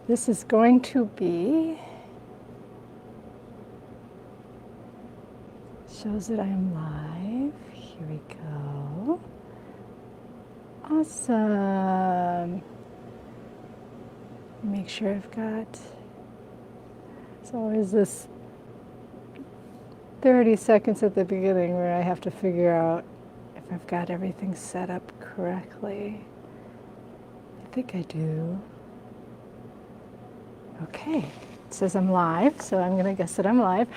This is going to be, shows that I am live. Here we go. Awesome. Make sure I've got, it's always this 30 seconds at the beginning where I have to figure out if I've got everything set up correctly. I think I do. Okay, it says I'm live, so I'm going to guess that I'm live.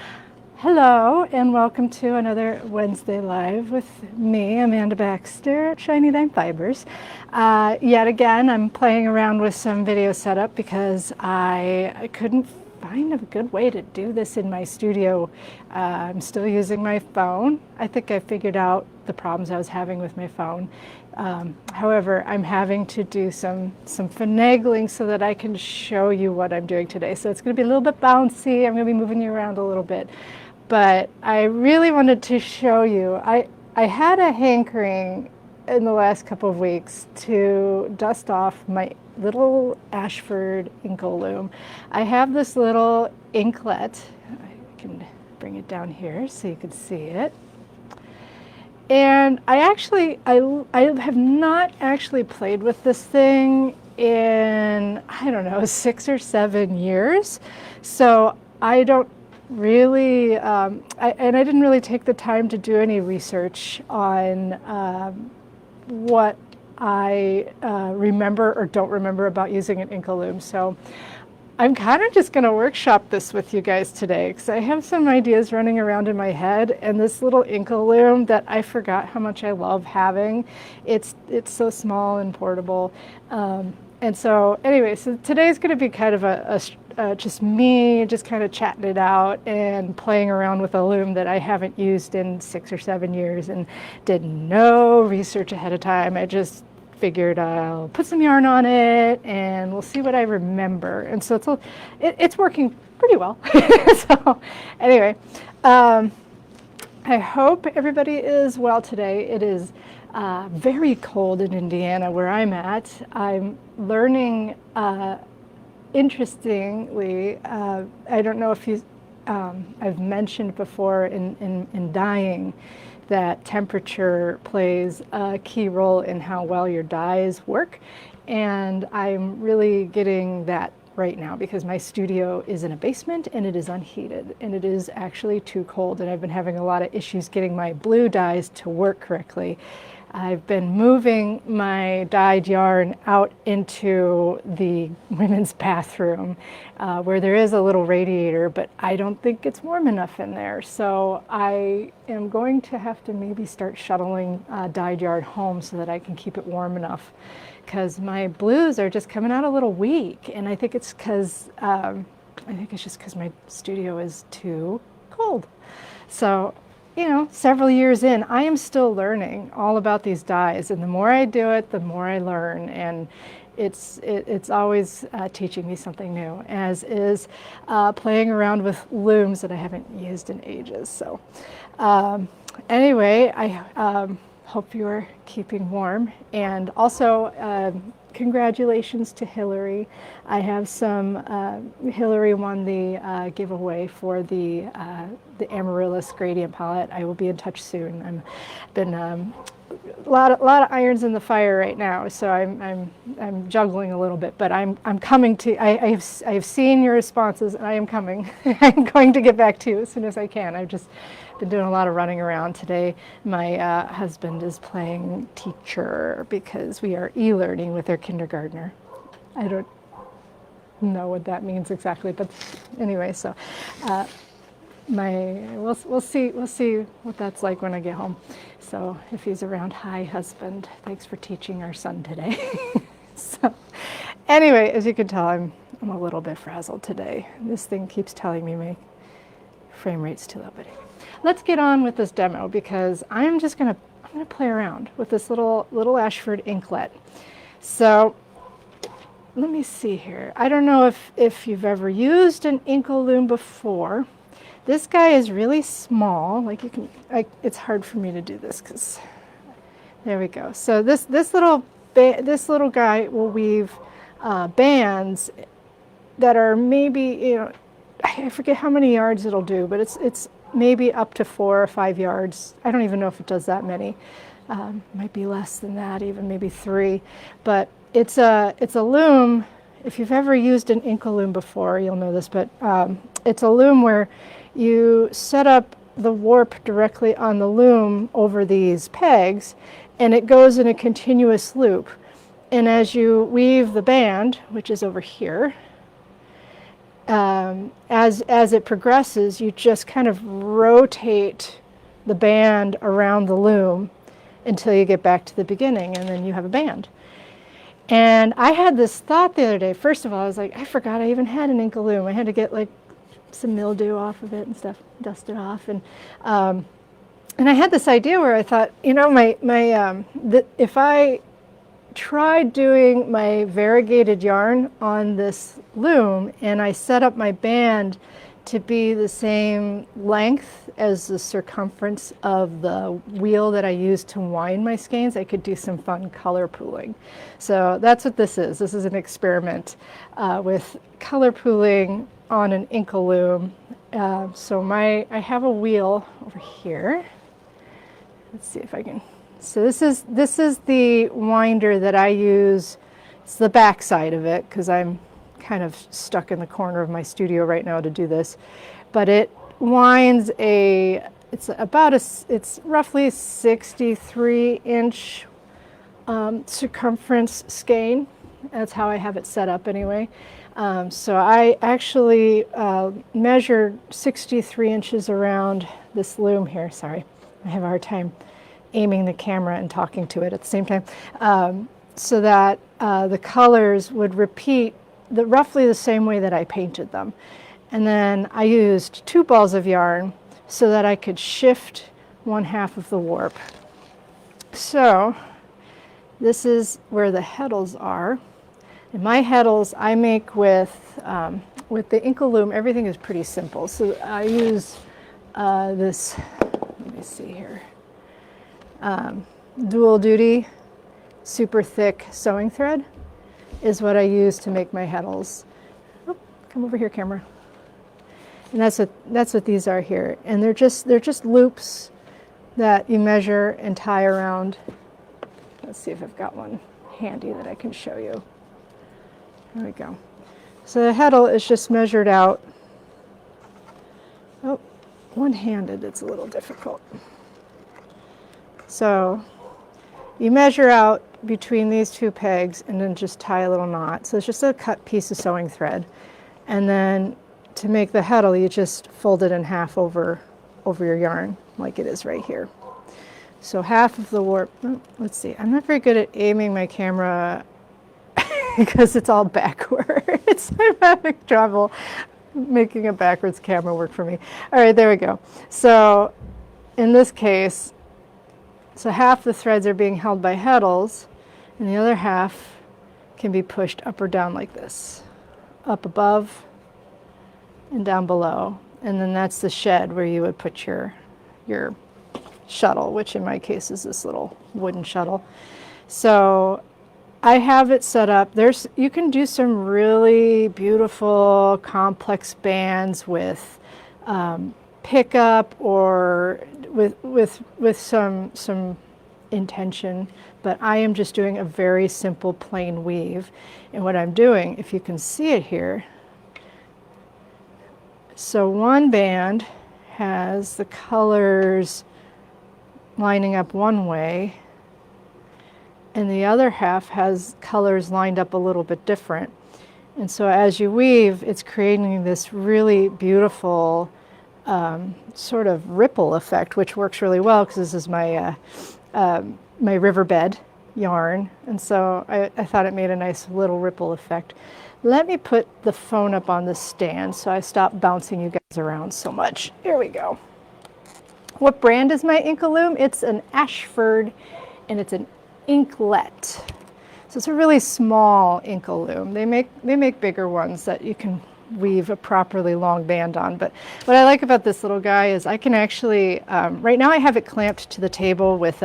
Hello, and welcome to another Wednesday Live with me, Amanda Baxter at Shiny Dime Fibers. Yet again, I'm playing around with some video setup because I couldn't find a good way to do this in my studio. I'm still using my phone. I think I figured out the problems I was having with my phone. However, I'm having to do some finagling so that I can show you what I'm doing today. So it's going to be a little bit bouncy. I'm going to be moving you around a little bit. But I really wanted to show you. I had a hankering in the last couple of weeks to dust off my little Ashford Inkle loom. I have this little inklet. I can bring it down here so you can see it. And I have not actually played with this thing in, I don't know, 6 or 7 years. So I don't really, and I didn't really take the time to do any research on what I remember or don't remember about using an Inkle loom. So I'm kind of just going to workshop this with you guys today because I have some ideas running around in my head, and this little Inkle loom that I forgot how much I love having. It's so small and portable. And so anyway, so today's going to be kind of just me just kind of chatting it out and playing around with a loom that I haven't used in 6 or 7 years and did no research ahead of time. I just figured I'll put some yarn on it and we'll see what I remember. And so it's working pretty well. So anyway, I hope everybody is well today. It is very cold in Indiana where I'm at. I'm learning, interestingly, I don't know if I've mentioned before in dyeing that temperature plays a key role in how well your dyes work. And I'm really getting that right now because my studio is in a basement and it is unheated and it is actually too cold, and I've been having a lot of issues getting my blue dyes to work correctly. I've been moving my dyed yarn out into the women's bathroom where there is a little radiator, but I don't think it's warm enough in there. So I am going to have to maybe start shuttling dyed yarn home so that I can keep it warm enough, because my blues are just coming out a little weak. And I think it's because, just because my studio is too cold. So, you know, several years in, I am still learning all about these dyes, and the more I do it, the more I learn, and it's always teaching me something new, as is playing around with looms that I haven't used in ages. So anyway, I hope you're keeping warm, and also congratulations to Hillary. I have some, Hillary won the giveaway for the Amaryllis Gradient Palette. I will be in touch soon. I've been a lot of irons in the fire right now, so I'm juggling a little bit, but I'm coming to. I have seen your responses, and I am coming. I'm going to get back to you as soon as I can. I've just been doing a lot of running around today. My husband is playing teacher because we are e-learning with our kindergartner. I don't know what that means exactly, but anyway, so we'll see what that's like when I get home. So if he's around, hi husband, thanks for teaching our son today. So anyway, as you can tell, I'm a little bit frazzled today. This thing keeps telling me my frame rate's too low, but anyway. Let's get on with this demo because I'm gonna play around with this little Ashford inklet. So let me see here. I don't know if you've ever used an Inkle loom before. This guy is really small. Like you can, it's hard for me to do this because there we go. So this little guy will weave bands that are maybe, you know, I forget how many yards it'll do, but it's maybe up to 4 or 5 yards. I don't even know if it does that many. Might be less than that, even maybe 3. But it's a loom. If you've ever used an Inkle loom before, you'll know this, but it's a loom where you set up the warp directly on the loom over these pegs, and it goes in a continuous loop. And as you weave the band, which is over here, as it progresses, you just kind of rotate the band around the loom until you get back to the beginning, and then you have a band. And I had this thought the other day. First of all, I was like, I forgot I even had an Inkle loom. I had to get like some mildew off of it and stuff, dust it off. And I had this idea where I thought, you know, if I tried doing my variegated yarn on this loom and I set up my band to be the same length as the circumference of the wheel that I use to wind my skeins, I could do some fun color pooling. So that's what this is. This is an experiment with color pooling on an Inkle loom. So I have a wheel over here. Let's see if I can. So this is the winder that I use. It's the back side of it because I'm kind of stuck in the corner of my studio right now to do this, but it winds it's roughly 63-inch circumference skein. That's how I have it set up anyway. So I actually measured 63 inches around this loom here. Sorry, I have a hard time aiming the camera and talking to it at the same time, so that the colors would repeat roughly the same way that I painted them. And then I used 2 balls of yarn so that I could shift 1/2 of the warp. So this is where the heddles are. And my heddles I make with the Inkle loom. Everything is pretty simple. So I use this, let me see here, dual duty, super thick sewing thread is what I use to make my heddles. Oh, come over here, camera. And that's what these are here. And they're just loops that you measure and tie around. Let's see if I've got one handy that I can show you. There we go. So the heddle is just measured out. Oh, one-handed, it's a little difficult. So you measure out between these 2 pegs and then just tie a little knot. So it's just a cut piece of sewing thread. And then to make the heddle, you just fold it in half over your yarn like it is right here. So half of the warp, let's see, I'm not very good at aiming my camera because it's all backwards. I'm having trouble making a backwards camera work for me. All right, there we go. So in this case, so half the threads are being held by heddles, and the other half can be pushed up or down like this, up above and down below. And then that's the shed where you would put your shuttle, which in my case is this little wooden shuttle. So I have it set up. You can do some really beautiful complex bands with pickup or with some intention, but I am just doing a very simple plain weave. And what I'm doing, if you can see it here, so one band has the colors lining up one way, and the other half has colors lined up a little bit different. And so as you weave, it's creating this really beautiful sort of ripple effect, which works really well because this is my my riverbed yarn. And so I thought it made a nice little ripple effect. Let me put the phone up on the stand so I stop bouncing you guys around so much. Here we go. What brand is my Inkle loom? It's an Ashford, and it's an Inklet. So it's a really small Inkle loom. They make bigger ones that you can weave a properly long band on. But what I like about this little guy is I can actually, right now I have it clamped to the table with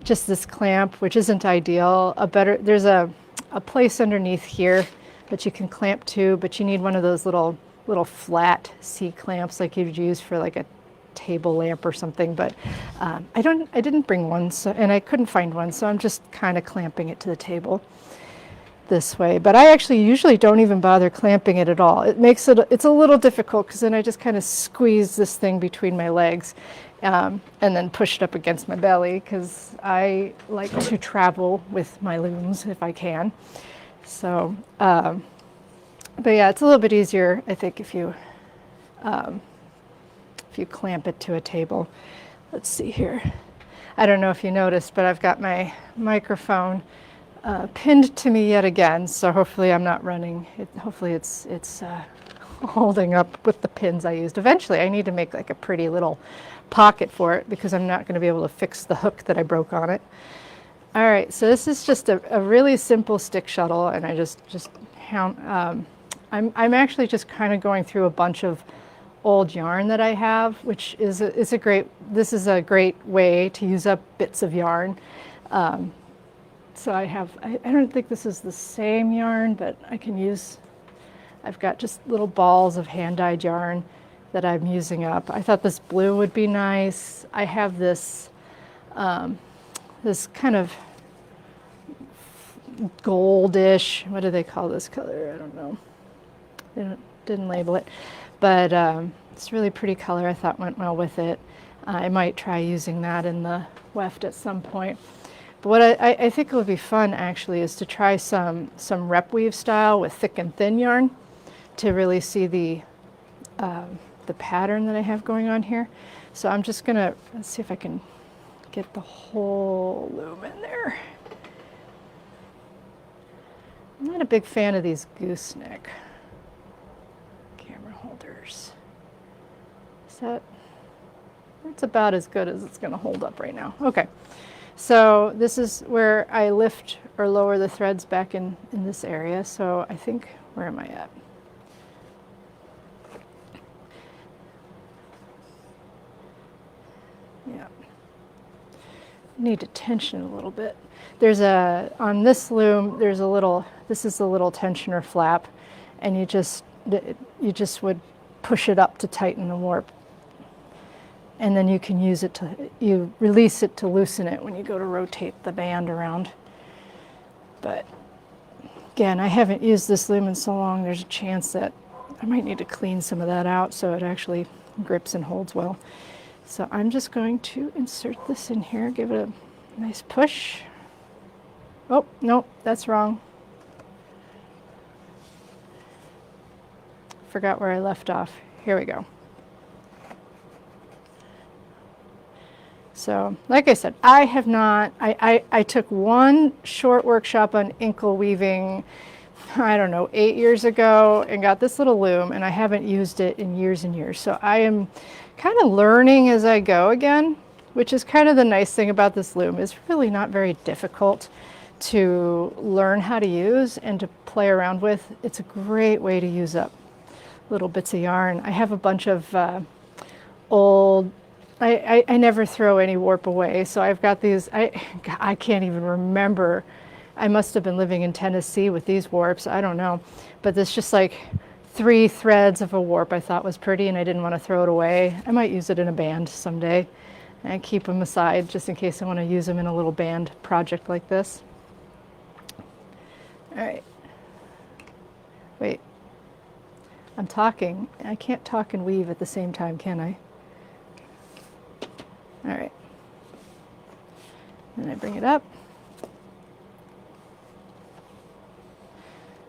just this clamp, which isn't ideal. There's a place underneath here that you can clamp to, but you need one of those little flat C clamps like you'd use for like a table lamp or something. But I didn't bring one, so, and I couldn't find one, so I'm just kind of clamping it to the table this way. But I actually usually don't even bother clamping it at all. It's a little difficult because then I just kind of squeeze this thing between my legs and then push it up against my belly, because I like to travel with my looms if I can. So, but yeah, it's a little bit easier, I think, if you clamp it to a table. Let's see here. I don't know if you noticed, but I've got my microphone pinned to me yet again, so hopefully I'm not running. Hopefully it's holding up with the pins I used. Eventually I need to make like a pretty little pocket for it, because I'm not going to be able to fix the hook that I broke on it. All right, so this is just a really simple stick shuttle, and I I'm actually just kind of going through a bunch of old yarn that I have, which is a great way to use up bits of yarn. So I don't think this is the same yarn, but I've got just little balls of hand-dyed yarn that I'm using up. I thought this blue would be nice. I have this this kind of goldish, what do they call this color? I don't know. They didn't label it, but it's a really pretty color. I thought went well with it. I might try using that in the weft at some point. But what I think it would be fun actually is to try some rep weave style with thick and thin yarn to really see the pattern that I have going on here. So I'm just gonna, let's see if I can get the whole loom in there. I'm not a big fan of these gooseneck camera holders. It's about as good as it's gonna hold up right now. Okay, so this is where I lift or lower the threads back in this area. So I think, where am I at? Yeah, need to tension a little bit. On this loom, this is a little tensioner flap, and you just would push it up to tighten the warp. And then you can you release it to loosen it when you go to rotate the band around. But again, I haven't used this loom in so long, there's a chance that I might need to clean some of that out so it actually grips and holds well. So I'm just going to insert this in here, give it a nice push. Oh, no, that's wrong. Forgot where I left off. Here we go. So, like I said, I took one short workshop on Inkle weaving, I don't know, 8 years ago, and got this little loom, and I haven't used it in years and years. So I am kind of learning as I go again, which is kind of the nice thing about this loom. It's really not very difficult to learn how to use and to play around with. It's a great way to use up little bits of yarn. I have a bunch of old, I never throw any warp away, so I've got these, I can't even remember. I must have been living in Tennessee with these warps, I don't know. But there's just like 3 threads of a warp I thought was pretty, and I didn't want to throw it away. I might use it in a band someday and keep them aside just in case I want to use them in a little band project like this. All right. Wait. I'm talking. I can't talk and weave at the same time, can I? All right. Then I bring it up.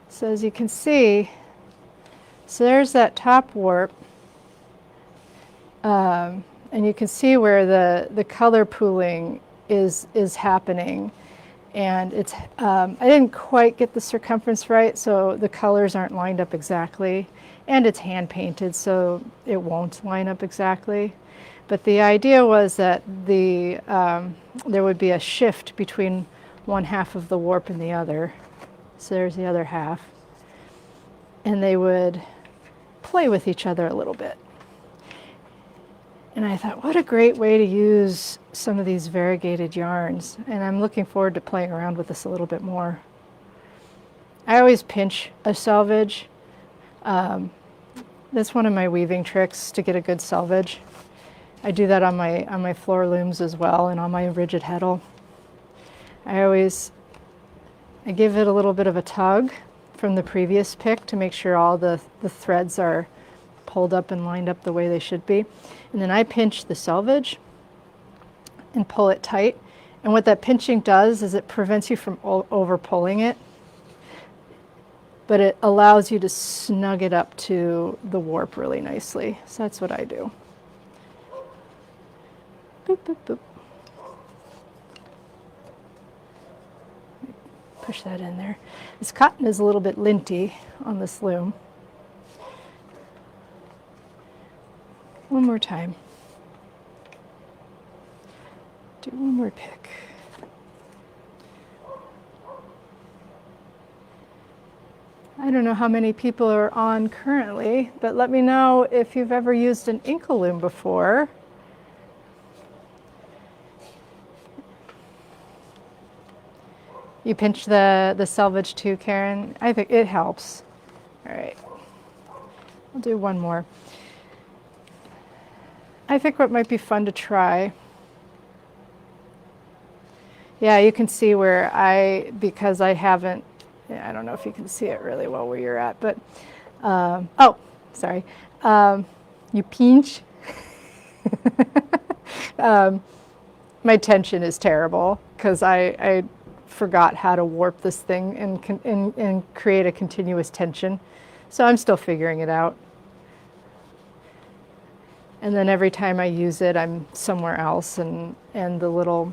So as you can see, so there's that top warp. And you can see where the color pooling is happening. And it's, I didn't quite get the circumference right, so the colors aren't lined up exactly. And it's hand painted, so it won't line up exactly. But the idea was that there would be a shift between one half of the warp and the other. So there's the other half. And they would play with each other a little bit. And I thought, what a great way to use some of these variegated yarns. And I'm looking forward to playing around with this a little bit more. I always pinch a selvage. That's one of my weaving tricks to get a good selvage. I do that on my floor looms as well, and on my rigid heddle. I give it a little bit of a tug from the previous pick to make sure all the threads are pulled up and lined up the way they should be. And then I pinch the selvage and pull it tight. And what that pinching does is it prevents you from over pulling it, but it allows you to snug it up to the warp really nicely. So that's what I do. Boop, boop, boop. Push that in there. This cotton is a little bit linty on this loom. One more time. Do one more pick. I don't know how many people are on currently, but let me know if you've ever used an Inkle loom before. You pinch the selvage too, Karen? I think it helps. All right, I'll do one more. I think what might be fun to try. Yeah, you can see where because I haven't, I don't know if you can see it really well where you're at, but, oh, sorry. You pinch. My tension is terrible because I forgot how to warp this thing and create a continuous tension. So I'm still figuring it out. And then every time I use it, I'm somewhere else, and the little,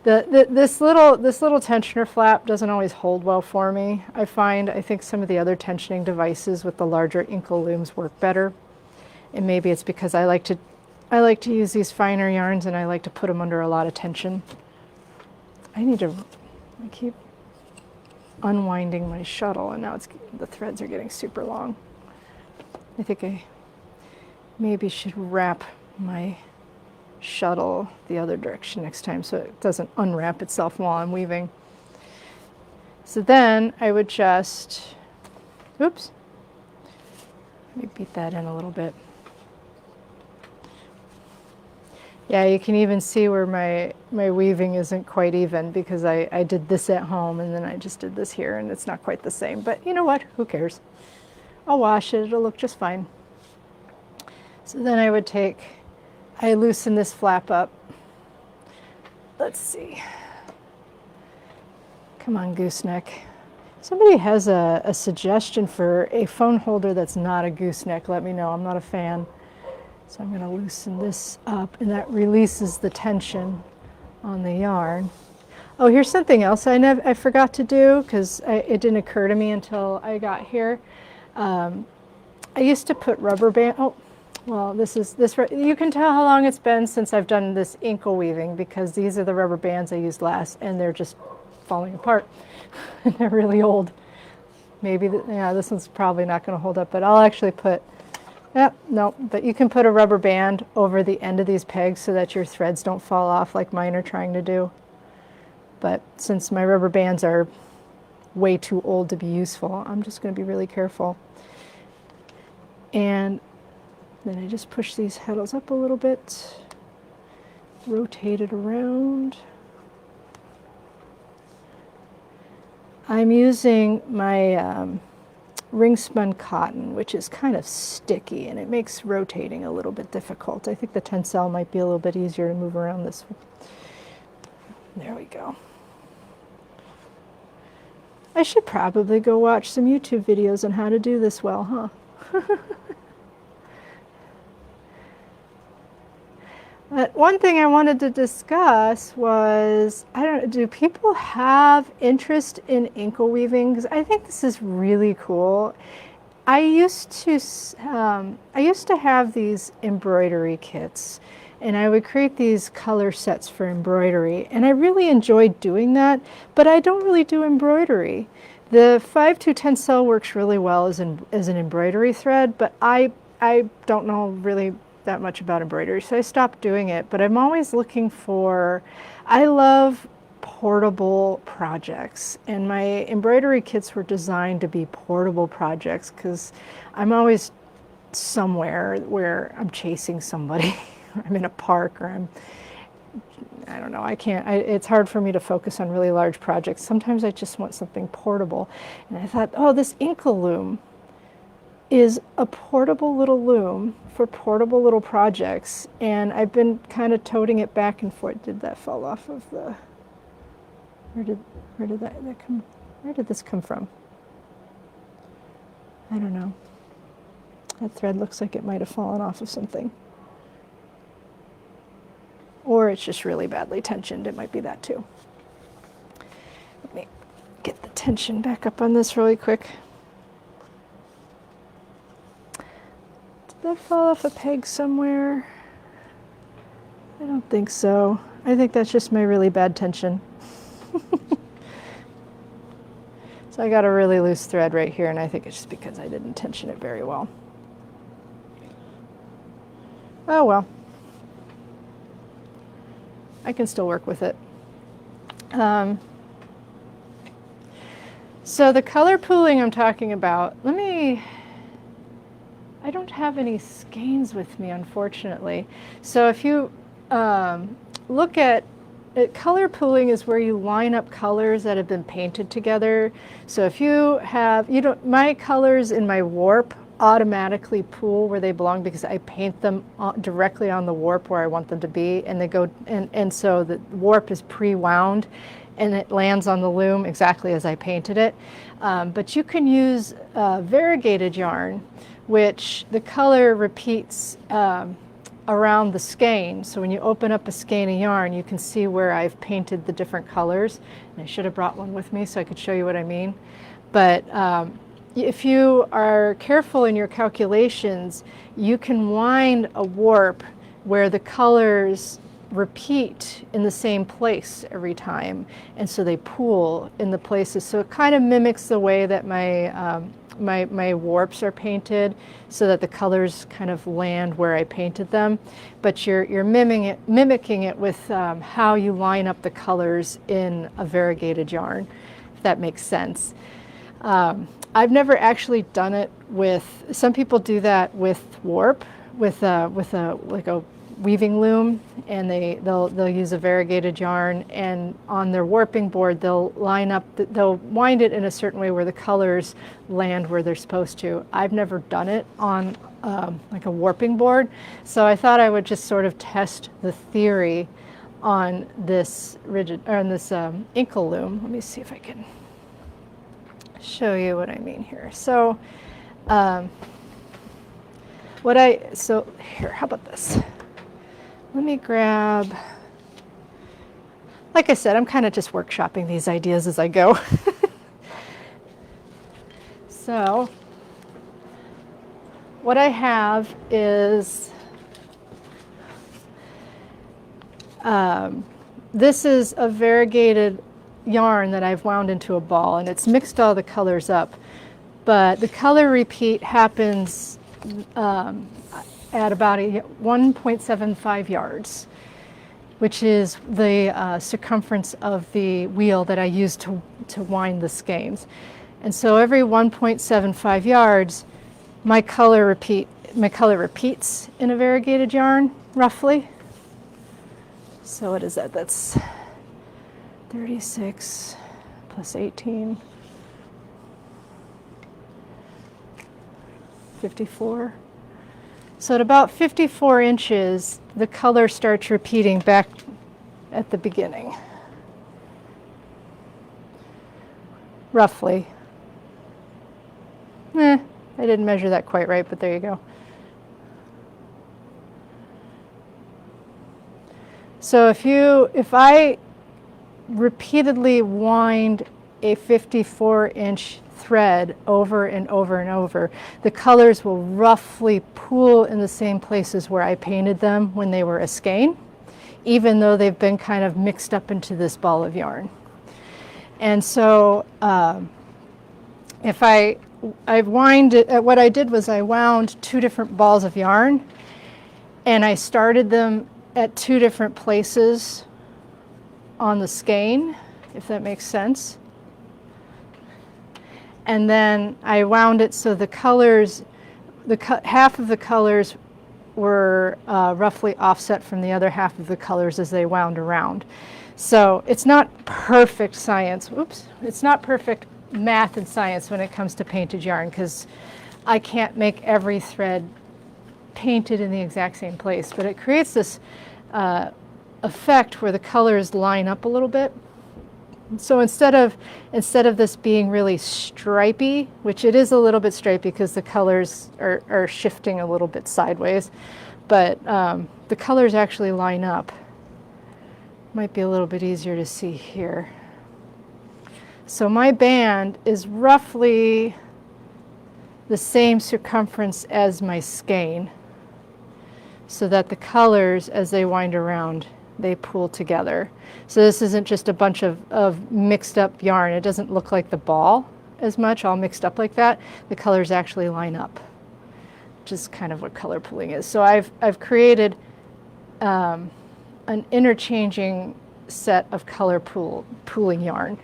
this little tensioner flap doesn't always hold well for me. I think some of the other tensioning devices with the larger Inkle looms work better, and maybe it's because I like to use these finer yarns and I like to put them under a lot of tension. I keep unwinding my shuttle, and now the threads are getting super long. I think I maybe should wrap my shuttle the other direction next time so it doesn't unwrap itself while I'm weaving. So then I would just, oops, let me beat that in a little bit. Yeah, you can even see where my weaving isn't quite even because I did this at home and then I just did this here, and it's not quite the same. But you know what? Who cares? I'll wash it. It'll look just fine. So then I loosen this flap up. Let's see. Come on, gooseneck. Somebody has a suggestion for a phone holder that's not a gooseneck. Let me know. I'm not a fan. So I'm going to loosen this up, and that releases the tension on the yarn. Oh, here's something else I forgot to do because it didn't occur to me until I got here. I used to put rubber band. Oh, well, you can tell how long it's been since I've done this Inkle weaving because these are the rubber bands I used last, and they're just falling apart. And they're really old. Maybe, this one's probably not going to hold up, but I'll actually put. Yep, no, but you can put a rubber band over the end of these pegs so that your threads don't fall off like mine are trying to do. But since my rubber bands are way too old to be useful, I'm just going to be really careful. And then I just push these heddles up a little bit, rotate it around. I'm using my ring spun cotton, which is kind of sticky, and it makes rotating a little bit difficult. I think the tencel might be a little bit easier to move around this one. There we go. I should probably go watch some YouTube videos on how to do this well, huh? But one thing I wanted to discuss was, do people have interest in Inkle weaving? Because I think this is really cool. I used to have these embroidery kits, and I would create these color sets for embroidery, and I really enjoyed doing that, but I don't really do embroidery. The 5/2 tencel works really well as an embroidery thread, but I don't know really that much about embroidery, so I stopped doing it. But I'm always looking for, I love portable projects, and my embroidery kits were designed to be portable projects because I'm always somewhere where I'm chasing somebody, or I'm in a park, or I don't know, it's hard for me to focus on really large projects. Sometimes I just want something portable. And I thought, oh, this Inkle loom is a portable little loom for portable little projects. And I've been kind of toting it back and forth. Did that fall off of the, where did this come from? I don't know. That thread looks like it might have fallen off of something. Or it's just really badly tensioned. It might be that too. Let me get the tension back up on this really quick. Did that fall off a peg somewhere? I don't think so. I think that's just my really bad tension. So I got a really loose thread right here, and I think it's just because I didn't tension it very well. Oh well. I can still work with it. So the color pooling I'm talking about, I don't have any skeins with me, unfortunately. So if you look at it, color pooling is where you line up colors that have been painted together. So if you have, my colors in my warp automatically pool where they belong because I paint them directly on the warp where I want them to be, and they go, and so the warp is pre-wound and it lands on the loom exactly as I painted it. But you can use variegated yarn, which the color repeats around the skein. So when you open up a skein of yarn, you can see where I've painted the different colors. And I should have brought one with me so I could show you what I mean. But if you are careful in your calculations, you can wind a warp where the colors repeat in the same place every time, and so they pool in the places. So it kind of mimics the way that my warps are painted, so that the colors kind of land where I painted them. But you're mimicking it with how you line up the colors in a variegated yarn, if that makes sense. I've never actually done it with, some people do that with warp, with like a weaving loom, and they'll use a variegated yarn, and on their warping board they'll they'll wind it in a certain way where the colors land where they're supposed to. I've never done it on like a warping board, so I thought I would just sort of test the theory on this Inkle loom. Let me see if I can show you what I mean here. So here, how about this? Let me grab, like I said, I'm kind of just workshopping these ideas as I go. So what I have is, this is a variegated yarn that I've wound into a ball, and it's mixed all the colors up, but the color repeat happens at about 1.75 yards, which is the circumference of the wheel that I use to wind the skeins. And so every 1.75 yards, my color repeats in a variegated yarn, roughly. So what is that? That's 36 plus 18, 54. So at about 54 inches, the color starts repeating back at the beginning, roughly. I didn't measure that quite right, but there you go. So if I repeatedly wind a 54-inch thread over and over and over, the colors will roughly pool in the same places where I painted them when they were a skein, even though they've been kind of mixed up into this ball of yarn. And so if I wind it, what I did was I wound two different balls of yarn, and I started them at two different places on the skein, if that makes sense. And then I wound it so the colors, half of the colors were roughly offset from the other half of the colors as they wound around. So it's not perfect science. Oops, it's not perfect math and science when it comes to painted yarn, because I can't make every thread painted in the exact same place, but it creates this effect where the colors line up a little bit. So instead of this being really stripy, which it is a little bit stripy because the colors are shifting a little bit sideways, but the colors actually line up. Might be a little bit easier to see here. So my band is roughly the same circumference as my skein, so that the colors, as they wind around, they pool together. So this isn't just a bunch of mixed up yarn. It doesn't look like the ball as much, all mixed up like that. The colors actually line up, which is kind of what color pooling is. So I've created an interchanging set of color pooling yarn.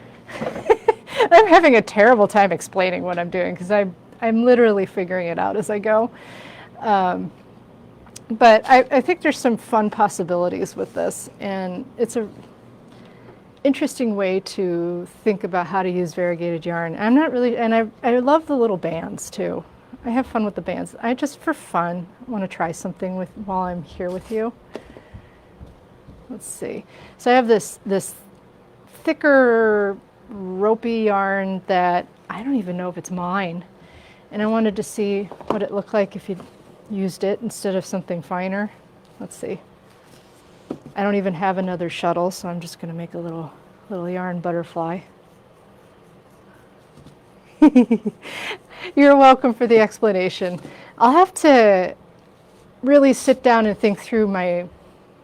I'm having a terrible time explaining what I'm doing because I'm literally figuring it out as I go. But I think there's some fun possibilities with this, and it's a interesting way to think about how to use variegated yarn. I'm not really, and I love the little bands too. I have fun with the bands. I just, for fun, want to try something with while I'm here with you. Let's see. So I have this thicker, ropey yarn that I don't even know if it's mine, and I wanted to see what it looked like if you used it instead of something finer. Let's see. I don't even have another shuttle, so I'm just going to make a little yarn butterfly. You're welcome for the explanation. I'll have to really sit down and think through my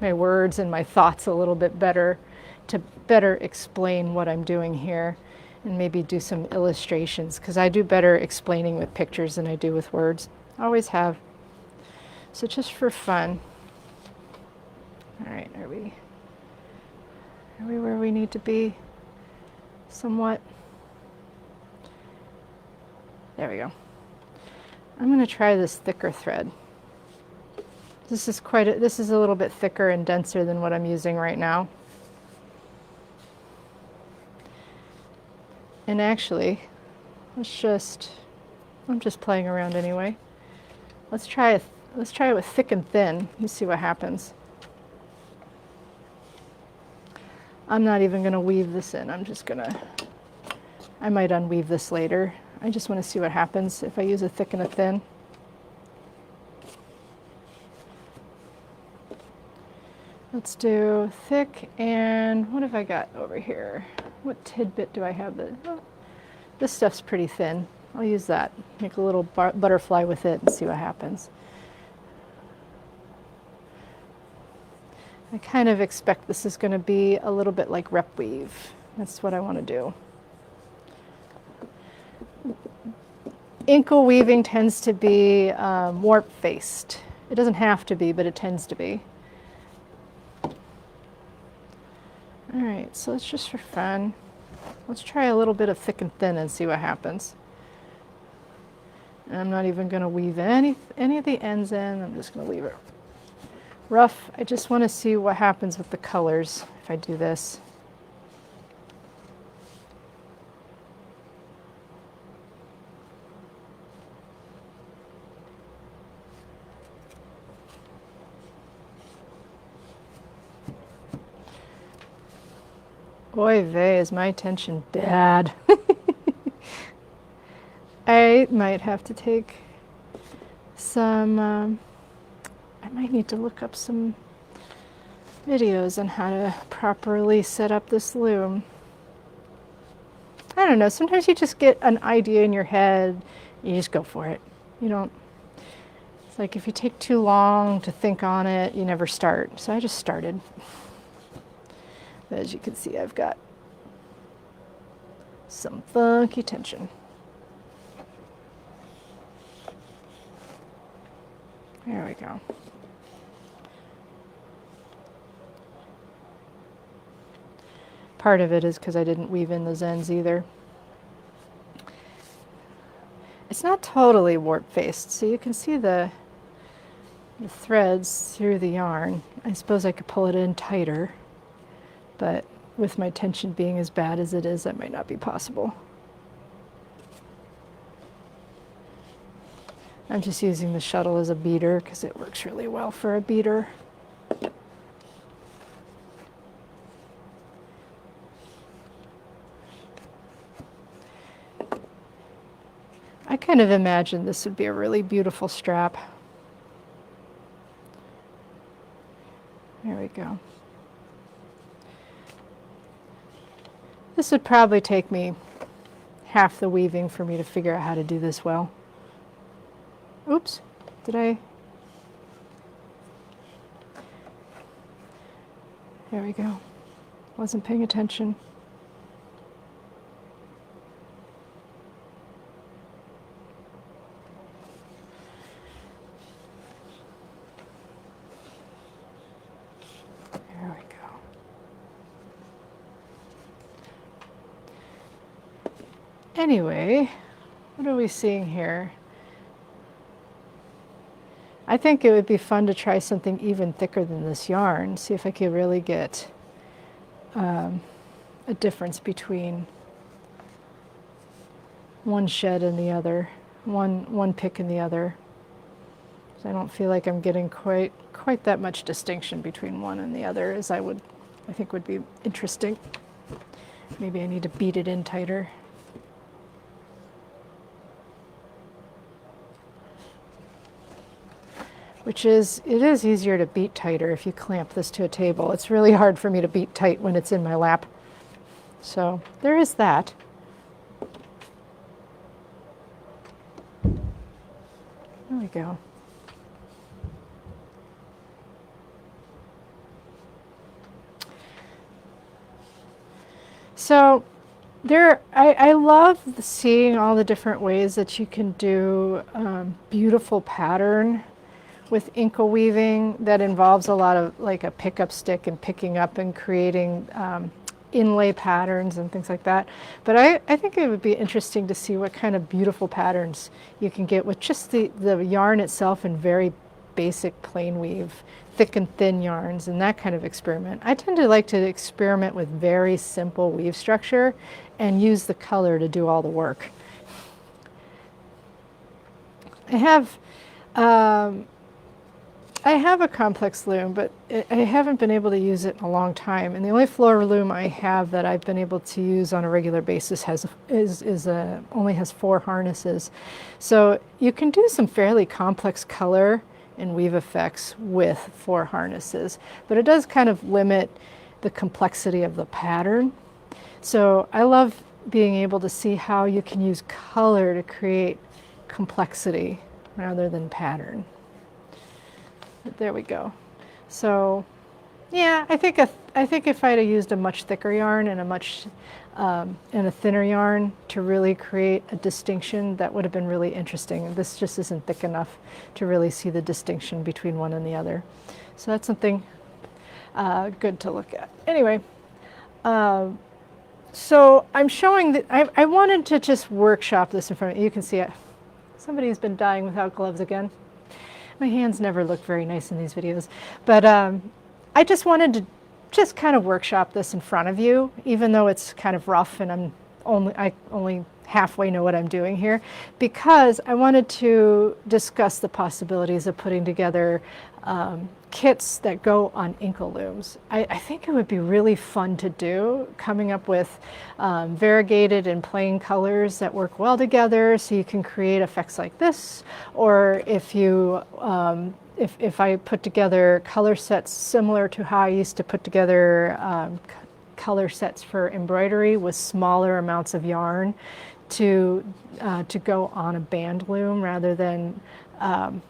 words and my thoughts a little bit better to better explain what I'm doing here, and maybe do some illustrations, because I do better explaining with pictures than I do with words. I always have. So just for fun. All right, are we where we need to be? Somewhat. There we go. I'm going to try this thicker thread. This is a little bit thicker and denser than what I'm using right now. And actually, I'm just playing around anyway. Let's try it with thick and thin. You see what happens. I'm not even going to weave this in. I might unweave this later. I just want to see what happens if I use a thick and a thin. Let's do thick, and what have I got over here? What tidbit do I have? This stuff's pretty thin. I'll use that. Make a little butterfly with it and see what happens. I kind of expect this is going to be a little bit like rep weave. That's what I want to do. Inkle weaving tends to be warp-faced. It doesn't have to be, but it tends to be. All right, so it's just for fun. Let's try a little bit of thick and thin and see what happens. And I'm not even going to weave any of the ends in. I'm just going to leave it rough. I just want to see what happens with the colors if I do this. Oy vey, is my tension bad. I might have to take some, I might need to look up some videos on how to properly set up this loom. I don't know, sometimes you just get an idea in your head, you just go for it. You don't, it's like if you take too long to think on it, you never start. So I just started. But as you can see, I've got some funky tension. There we go. Part of it is because I didn't weave in those ends either. It's not totally warp-faced, so you can see the threads through the yarn. I suppose I could pull it in tighter, but with my tension being as bad as it is, that might not be possible. I'm just using the shuttle as a beader because it works really well for a beader. I kind of imagined this would be a really beautiful strap. There we go. This would probably take me half the weaving for me to figure out how to do this well. Oops, did I? There we go. Wasn't paying attention. There we go. Anyway, what are we seeing here? I think it would be fun to try something even thicker than this yarn, see if I could really get a difference between one shed and the other, one pick and the other. So I don't feel like I'm getting quite that much distinction between one and the other as I think would be interesting. Maybe I need to beat it in tighter. It is easier to beat tighter if you clamp this to a table. It's really hard for me to beat tight when it's in my lap. So there is that. There we go. So I love seeing all the different ways that you can do beautiful pattern with Inkle weaving that involves a lot of like a pickup stick and picking up and creating inlay patterns and things like that. But I think it would be interesting to see what kind of beautiful patterns you can get with just the yarn itself and very basic plain weave, thick and thin yarns and that kind of experiment. I tend to like to experiment with very simple weave structure and use the color to do all the work. I have a complex loom, but I haven't been able to use it in a long time. And the only floor loom I have that I've been able to use on a regular basis only has 4 harnesses. So you can do some fairly complex color and weave effects with 4 harnesses, but it does kind of limit the complexity of the pattern. So I love being able to see how you can use color to create complexity rather than pattern. There we go. So, yeah, I think if I'd have used a much thicker yarn and a thinner yarn to really create a distinction, that would have been really interesting. This just isn't thick enough to really see the distinction between one and the other. So that's something good to look at. Anyway, so I'm showing that I wanted to just workshop this in front of you. You can see it. Somebody's been dying without gloves again. My hands never look very nice in these videos, but I just wanted to just kind of workshop this in front of you, even though it's kind of rough and I only halfway know what I'm doing here, because I wanted to discuss the possibilities of putting together kits that go on Inkle looms. I think it would be really fun to do, coming up with variegated and plain colors that work well together so you can create effects like this, or if you if I put together color sets similar to how I used to put together color sets for embroidery with smaller amounts of yarn to go on a band loom rather than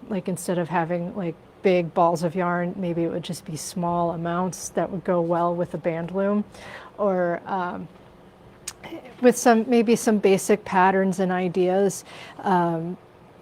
like instead of having like big balls of yarn, maybe it would just be small amounts that would go well with a band loom, or with maybe some basic patterns and ideas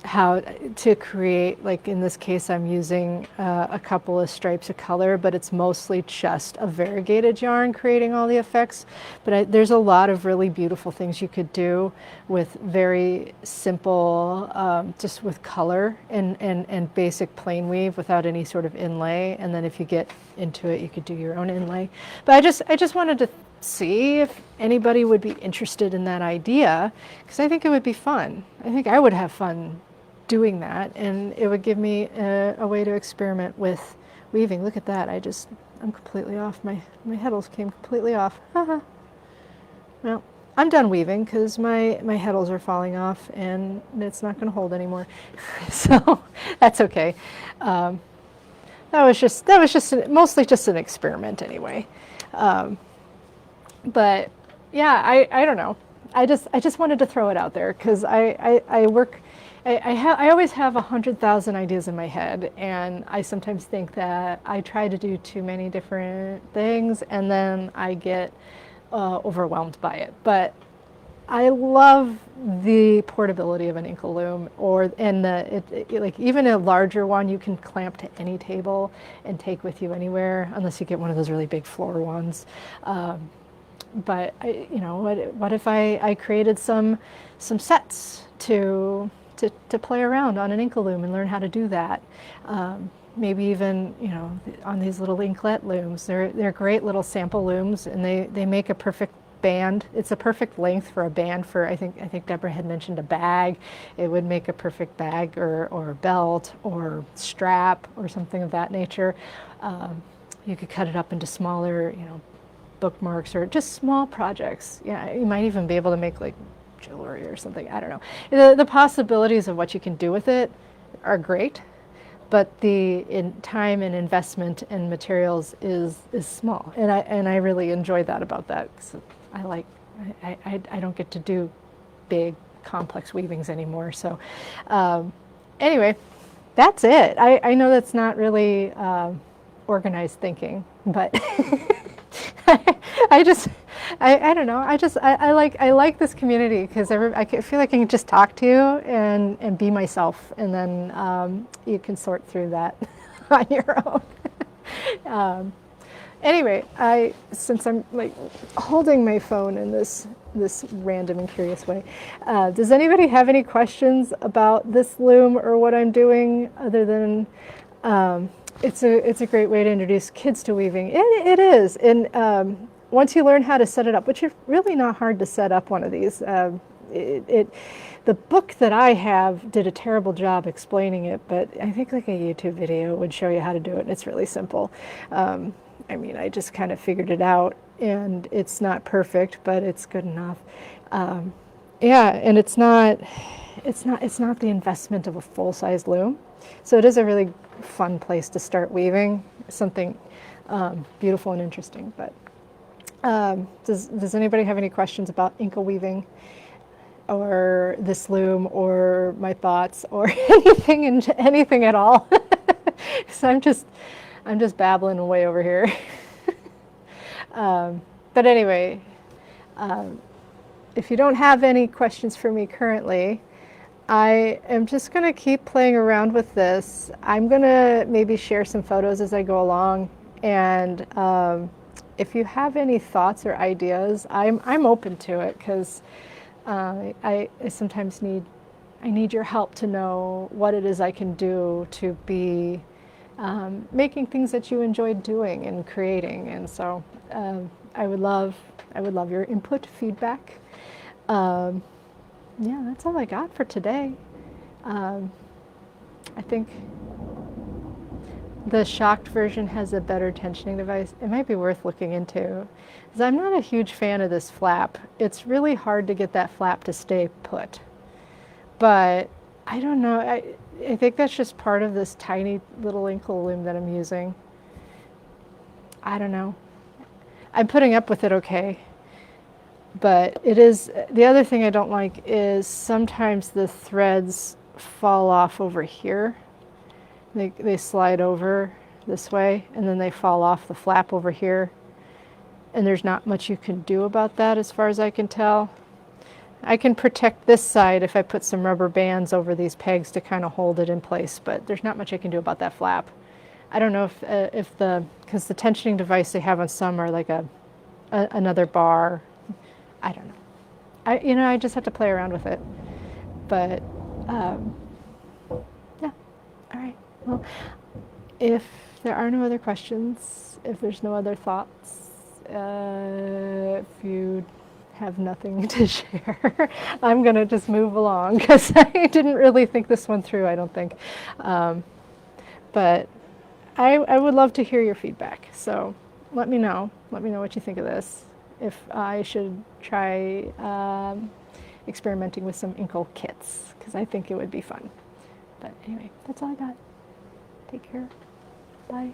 how to create, like in this case, I'm using a couple of stripes of color, but it's mostly just a variegated yarn creating all the effects. But there's a lot of really beautiful things you could do with very simple, just with color and basic plain weave without any sort of inlay. And then if you get into it, you could do your own inlay. But I just wanted to see if anybody would be interested in that idea, because I think it would be fun. I think I would have fun doing that, and it would give me a way to experiment with weaving. Look at that, I'm completely off. My heddles came completely off. Well, I'm done weaving because my heddles are falling off and it's not going to hold anymore. So that's okay. That was just mostly just an experiment anyway. But yeah, I don't know. I just wanted to throw it out there because I always have 100,000 ideas in my head, and I sometimes think that I try to do too many different things and then I get overwhelmed by it. But I love the portability of an Inkle loom, like even a larger one you can clamp to any table and take with you anywhere, unless you get one of those really big floor ones. But what if I created some sets to play around on an Inkle loom and learn how to do that? Maybe even on these little Inklet looms. They're great little sample looms, and they make a perfect band. It's a perfect length for a band for, I think Deborah had mentioned a bag. It would make a perfect bag or belt or strap or something of that nature. You could cut it up into smaller, bookmarks or just small projects. Yeah, you might even be able to make like jewelry or something. I don't know. The possibilities of what you can do with it are great, but the time and investment and materials is small, and I really enjoy that about that. So I don't get to do big complex weavings anymore. So anyway, that's it. I know that's not really organized thinking, but I don't know. I like this community because I feel like I can just talk to you and be myself, and then you can sort through that on your own. Anyway, since I'm like holding my phone in this random and curious way, does anybody have any questions about this loom or what I'm doing, other than it's a great way to introduce kids to weaving. It is, and once you learn how to set it up, which is really not hard to set up one of these. The book that I have did a terrible job explaining it, but I think like a YouTube video would show you how to do it, and it's really simple. I just kind of figured it out, and it's not perfect, but it's good enough. Yeah, and it's not the investment of a full-size loom, so it is a really fun place to start weaving something beautiful and interesting. But does anybody have any questions about Inkle weaving, or this loom, or my thoughts, or anything at all? So I'm just babbling away over here. But anyway, if you don't have any questions for me currently, I am just going to keep playing around with this. I'm going to maybe share some photos as I go along, and if you have any thoughts or ideas, I'm open to it, because I sometimes need your help to know what it is I can do to be making things that you enjoy doing and creating. And so I would love your input, feedback. Yeah, that's all I got for today. I think the shocked version has a better tensioning device. It might be worth looking into, because I'm not a huge fan of this flap. It's really hard to get that flap to stay put. But I don't know. I think that's just part of this tiny little Inkle loom that I'm using. I don't know. I'm putting up with it okay. But it is, the other thing I don't like is sometimes the threads fall off over here. They slide over this way, and then they fall off the flap over here. And there's not much you can do about that as far as I can tell. I can protect this side if I put some rubber bands over these pegs to kind of hold it in place, but there's not much I can do about that flap. I don't know if because the tensioning device they have on some are like another bar. I don't know. I just have to play around with it. But yeah, all right. Well, if there are no other questions, if there's no other thoughts, if you have nothing to share, I'm gonna just move along because I didn't really think this one through, I don't think. But I would love to hear your feedback. So let me know what you think of this. If I should try experimenting with some Inkle kits, because I think it would be fun. But anyway, that's all I got. Take care. Bye.